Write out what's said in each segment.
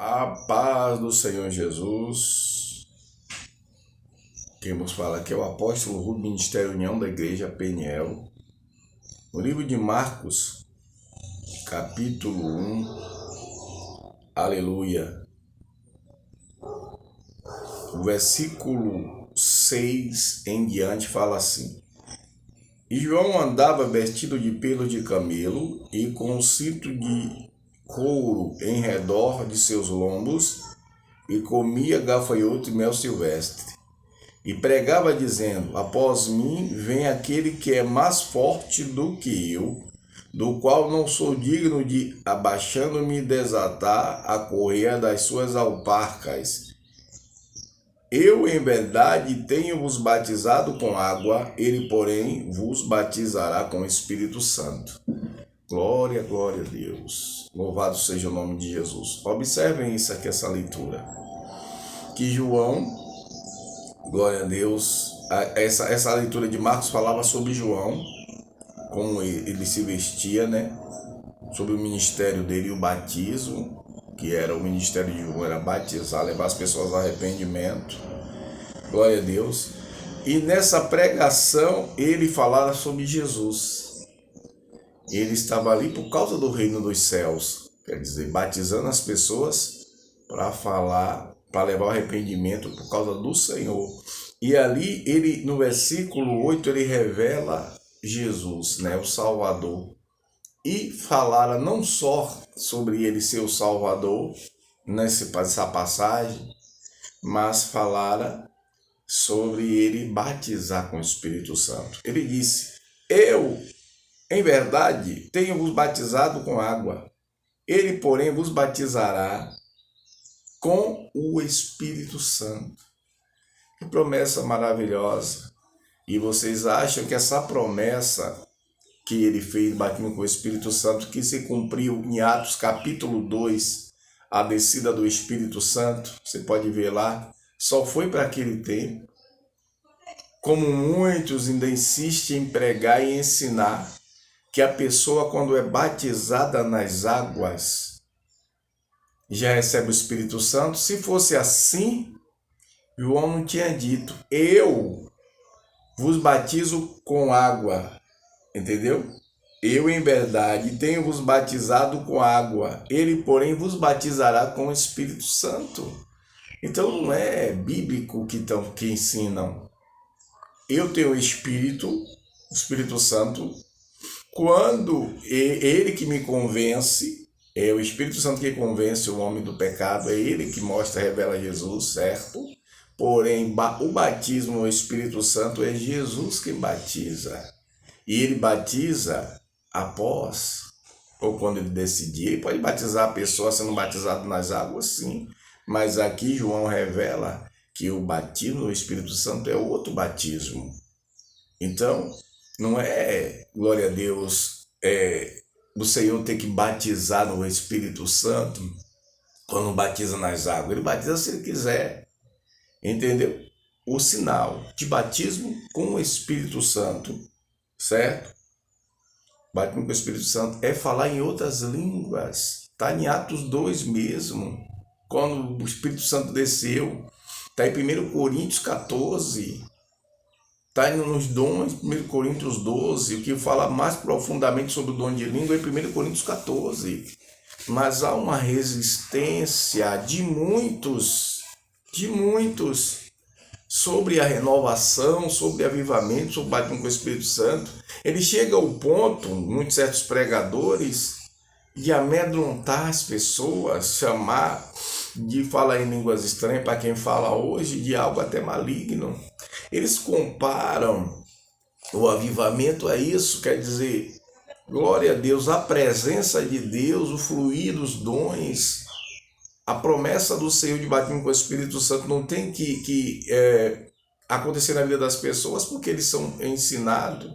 A paz do Senhor Jesus. Quem nos fala aqui é o apóstolo Rubem, Ministério União da Igreja Peniel. No livro de Marcos, capítulo 1, aleluia. O versículo 6 em diante fala assim: E João andava vestido de pelos de camelo e com um cinto de couro em redor de seus lombos, e comia gafanhoto e mel silvestre. E pregava dizendo: Após mim vem aquele que é mais forte do que eu, do qual não sou digno de, abaixando-me, desatar a correia das suas alparcas. Eu, em verdade, tenho-vos batizado com água, ele, porém, vos batizará com o Espírito Santo. Glória, glória a Deus. Louvado seja o nome de Jesus. Observem isso aqui, essa leitura. Que João, glória a Deus, essa leitura de Marcos falava sobre João, como ele se vestia, né? Sobre o ministério dele e o batismo, que era o ministério de João, era batizar, levar as pessoas ao arrependimento. Glória a Deus. E nessa pregação ele falava sobre Jesus. Ele estava ali por causa do reino dos céus, quer dizer, batizando as pessoas para falar, para levar o arrependimento por causa do Senhor. E ali, ele no versículo 8, ele revela Jesus, né, o Salvador. E falara não só sobre ele ser o Salvador, nessa passagem, mas falara sobre ele batizar com o Espírito Santo. Ele disse: Eu, em verdade, tenho-vos batizado com água. Ele, porém, vos batizará com o Espírito Santo. Que promessa maravilhosa. E vocês acham que essa promessa que ele fez, batendo com o Espírito Santo, que se cumpriu em Atos capítulo 2, a descida do Espírito Santo, você pode ver lá, só foi para aquele tempo. Como muitos ainda insistem em pregar e ensinar que a pessoa, quando é batizada nas águas, já recebe o Espírito Santo. Se fosse assim, João não tinha dito: Eu vos batizo com água, entendeu? Eu, em verdade, tenho-vos batizado com água. Ele, porém, vos batizará com o Espírito Santo. Então, não é bíblico que ensinam. Eu tenho o Espírito Santo. Quando ele que me convence, é o Espírito Santo que convence o homem do pecado, é ele que mostra, revela Jesus, certo? Porém, o batismo no Espírito Santo é Jesus quem batiza. E ele batiza após, ou quando ele decidir. Ele pode batizar a pessoa sendo batizado nas águas, sim. Mas aqui João revela que o batismo no Espírito Santo é outro batismo. Então, não é, glória a Deus, o Senhor ter que batizar no Espírito Santo quando batiza nas águas. Ele batiza se ele quiser, entendeu? O sinal de batismo com o Espírito Santo, certo? Batismo com o Espírito Santo é falar em outras línguas. Está em Atos 2 mesmo, quando o Espírito Santo desceu. Está em 1 Coríntios 14. Está nos dons, 1 Coríntios 12, o que fala mais profundamente sobre o dom de língua é 1 Coríntios 14. Mas há uma resistência de muitos, sobre a renovação, sobre avivamento, sobre o batismo com o Espírito Santo. Ele chega ao ponto, muitos certos pregadores, de amedrontar as pessoas, chamar de falar em línguas estranhas para quem fala hoje de algo até maligno. Eles comparam o avivamento a isso, quer dizer, glória a Deus, a presença de Deus, o fluir dos dons, a promessa do Senhor de batismo com o Espírito Santo não tem que acontecer na vida das pessoas porque eles são ensinados.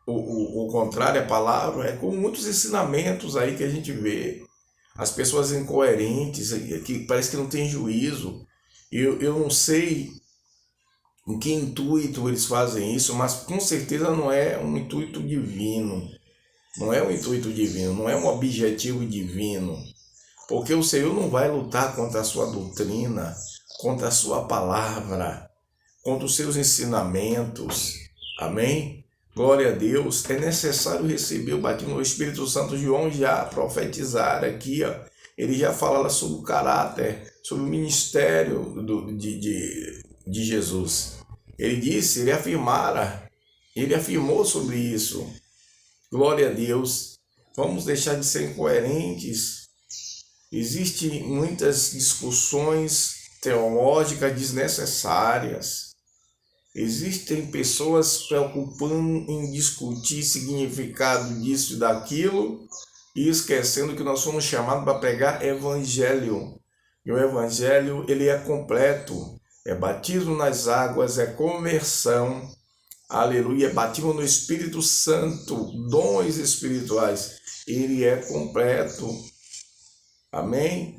O contrário, a palavra, é com muitos ensinamentos aí que a gente vê. As pessoas incoerentes, que parece que não tem juízo. Eu não sei em que intuito eles fazem isso, mas com certeza não é um intuito divino. Não é um intuito divino, não é um objetivo divino. Porque o Senhor não vai lutar contra a sua doutrina, contra a sua palavra, contra os seus ensinamentos. Amém? Glória a Deus. É necessário receber o batismo do Espírito Santo. João já profetizara aqui, ó. Ele já falava sobre o caráter, sobre o ministério de Jesus. Ele disse, ele afirmou sobre isso. Glória a Deus. Vamos deixar de ser incoerentes. Existem muitas discussões teológicas desnecessárias. Existem pessoas preocupando em discutir significado disso e daquilo e esquecendo que nós somos chamados para pregar evangelho. E o evangelho, ele é completo. É batismo nas águas, é conversão. Aleluia, é batismo no Espírito Santo, dons espirituais. Ele é completo. Amém?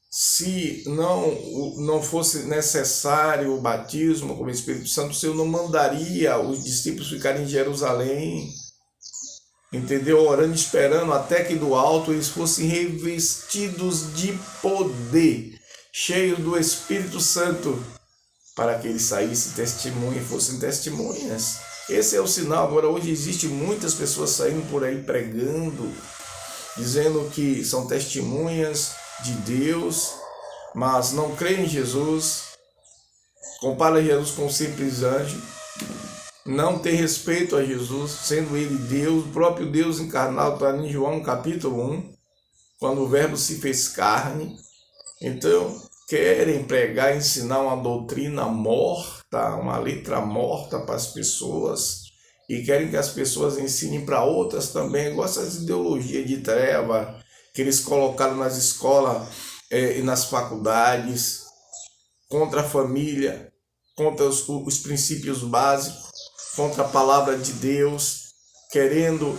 Se não fosse necessário o batismo com o Espírito Santo, o Senhor não mandaria os discípulos ficarem em Jerusalém, entendeu? Orando, esperando até que do alto eles fossem revestidos de poder, cheios do Espírito Santo, para que eles saíssem testemunhas e fossem testemunhas. Esse é o sinal. Agora, hoje existem muitas pessoas saindo por aí pregando, dizendo que são testemunhas de Deus, mas não creem em Jesus, compara Jesus com um simples anjo, não tem respeito a Jesus, sendo ele Deus, o próprio Deus encarnado, está em João capítulo 1, quando o verbo se fez carne. Então, querem pregar, ensinar uma doutrina morta, uma letra morta para as pessoas, e querem que as pessoas ensinem para outras também, igual essas ideologias de treva que eles colocaram nas escolas e nas faculdades, contra a família, contra os princípios básicos, contra a palavra de Deus, querendo,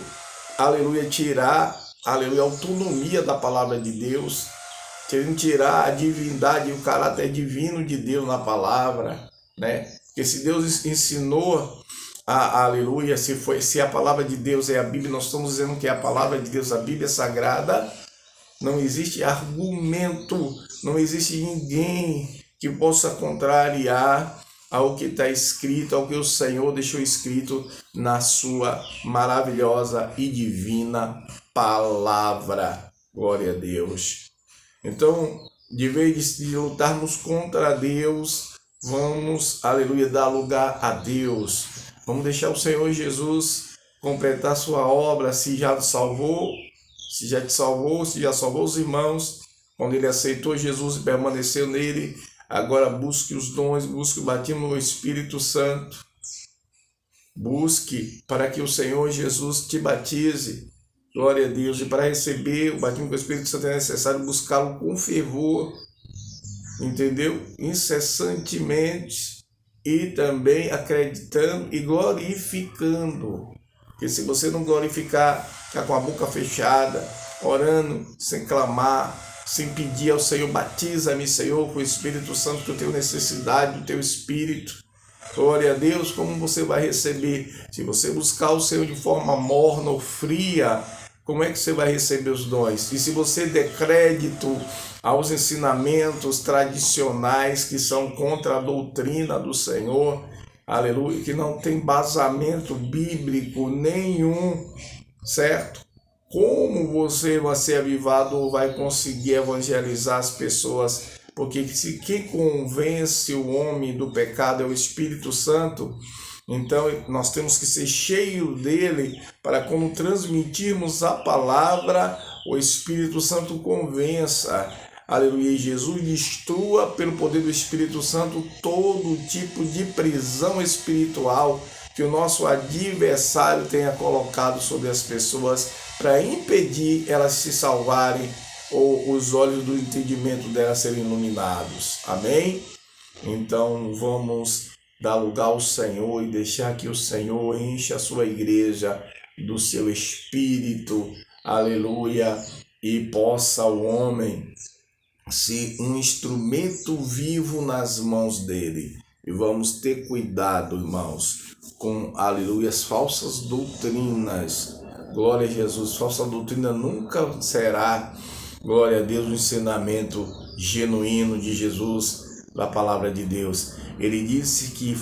aleluia, tirar, aleluia, a autonomia da palavra de Deus, querendo tirar a divindade e o caráter divino de Deus na palavra, né? Porque se Deus ensinou aleluia, se a palavra de Deus é a Bíblia, nós estamos dizendo que é a palavra de Deus, a Bíblia sagrada, não existe argumento, não existe ninguém que possa contrariar ao que está escrito, ao que o Senhor deixou escrito na sua maravilhosa e divina palavra. Glória a Deus. Então, de vez de lutarmos contra Deus, vamos, aleluia, dar lugar a Deus. Vamos deixar o Senhor Jesus completar sua obra, se já te salvou, se já salvou os irmãos, quando ele aceitou Jesus e permaneceu nele, agora busque os dons, busque o batismo no Espírito Santo. Busque para que o Senhor Jesus te batize. Glória a Deus. E para receber o batismo com o Espírito Santo é necessário buscá-lo com fervor, entendeu? Incessantemente. E também acreditando e glorificando. Porque se você não glorificar, ficar com a boca fechada, orando, sem clamar, sem pedir ao Senhor, batiza-me, Senhor, com o Espírito Santo, que eu tenho necessidade do teu Espírito. Glória a Deus, como você vai receber? Se você buscar o Senhor de forma morna ou fria, como é que você vai receber os dons? E se você der crédito aos ensinamentos tradicionais que são contra a doutrina do Senhor, aleluia, que não tem embasamento bíblico nenhum, certo? Como você vai ser avivado ou vai conseguir evangelizar as pessoas? Porque se quem convence o homem do pecado é o Espírito Santo, então nós temos que ser cheios dele para quando transmitirmos a palavra, o Espírito Santo convença. Aleluia, e Jesus destrua pelo poder do Espírito Santo todo tipo de prisão espiritual que o nosso adversário tenha colocado sobre as pessoas para impedir elas se salvarem ou os olhos do entendimento delas serem iluminados. Amém? Então vamos dar lugar ao Senhor e deixar que o Senhor encha a sua igreja do seu Espírito. Aleluia, e possa o homem ser um instrumento vivo nas mãos dele. E vamos ter cuidado, irmãos, com, aleluia, as falsas doutrinas. Glória a Jesus. Falsa doutrina nunca será, Glória a Deus, o ensinamento genuíno de Jesus, da palavra de Deus. Ele disse que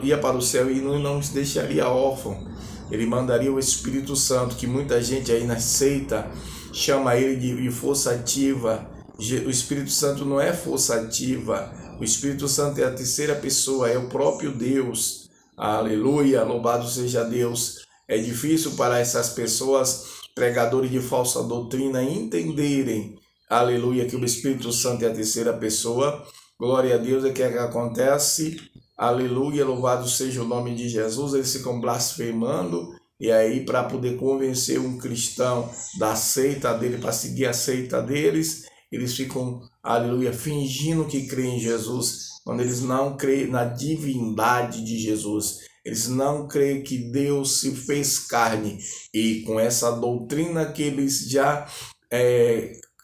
ia para o céu e não nos deixaria órfão. Ele mandaria o Espírito Santo, que muita gente aí na seita chama ele de força ativa. O Espírito Santo não é força ativa. O Espírito Santo é a terceira pessoa, é o próprio Deus. Aleluia, louvado seja Deus. É difícil para essas pessoas, pregadores de falsa doutrina, entenderem, aleluia, que o Espírito Santo é a terceira pessoa. Glória a Deus, é que acontece, aleluia, louvado seja o nome de Jesus. Eles ficam blasfemando, e aí para poder convencer um cristão da seita dele, para seguir a seita deles, eles ficam, aleluia, fingindo que creem em Jesus, quando eles não creem na divindade de Jesus. Eles não creem que Deus se fez carne, e com essa doutrina que eles já,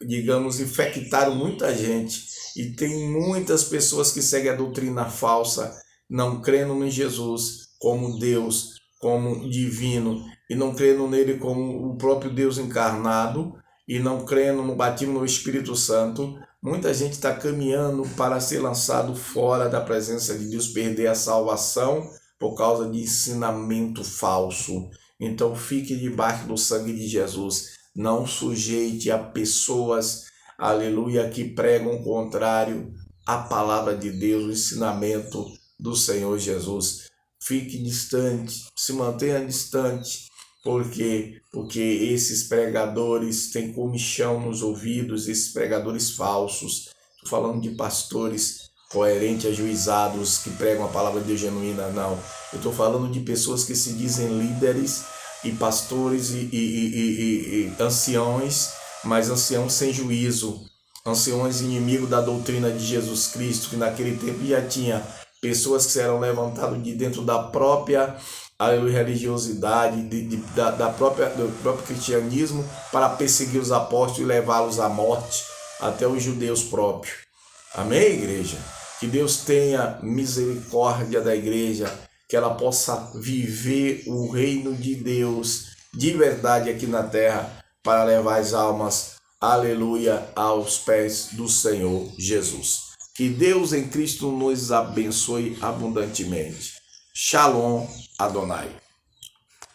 digamos, infectaram muita gente. E tem muitas pessoas que seguem a doutrina falsa, não crendo em Jesus como Deus, como divino, e não crendo nele como o próprio Deus encarnado, e não crendo no batismo no Espírito Santo. Muita gente está caminhando para ser lançado fora da presença de Deus, perder a salvação por causa de ensinamento falso. Então fique debaixo do sangue de Jesus. Não sujeite a pessoas, aleluia, que pregam o contrário à palavra de Deus, o ensinamento do Senhor Jesus. Fique distante, se mantenha distante, porque esses pregadores têm comichão nos ouvidos, esses pregadores falsos. Estou falando de pastores coerentes, ajuizados, que pregam a palavra de Deus genuína, não. Eu estou falando de pessoas que se dizem líderes e pastores e anciões, mas anciãos sem juízo, anciões inimigos da doutrina de Jesus Cristo, que naquele tempo já tinha pessoas que eram levantadas de dentro da própria religiosidade, do próprio cristianismo, para perseguir os apóstolos e levá-los à morte, até os judeus próprios. Amém, igreja? Que Deus tenha misericórdia da igreja, que ela possa viver o reino de Deus de verdade aqui na terra, para levar as almas, aleluia, aos pés do Senhor Jesus. Que Deus em Cristo nos abençoe abundantemente. Shalom Adonai.